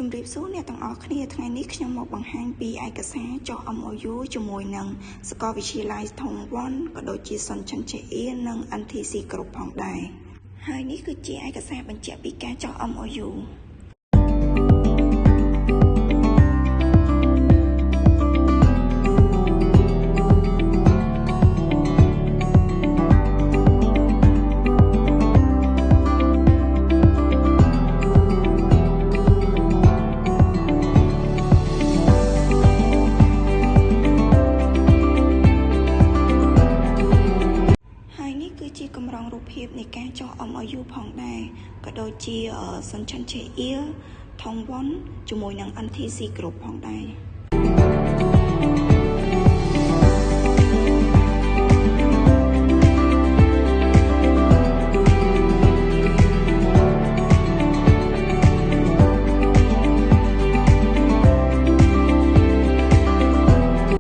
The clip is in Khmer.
ជំរាបសួរអ្នកទាំងអស់គ្នាថ្ងៃនេះខ្ញុំមកបង្ហាញពីឯកសារចុះ MOU ជាមួយនឹងសាកលវិទ្យាល័យធំវ៉ាន់ក៏ដូចជាសុនឆិនឆេអ៊ីនិង NTC គ្រប់ផងដែរហើយនេះគឺជាឯកសារបញ្ជាក់ពីការចុះ MOUគឺជាកម្រងរូបភាពនៃការចុះ MOU ផងដែរក៏ដូចជាសុនឆិនឆេអ៊ីធំវ៉ាន់ជាមួយនឹង NTC គ្រប់ផងដែរ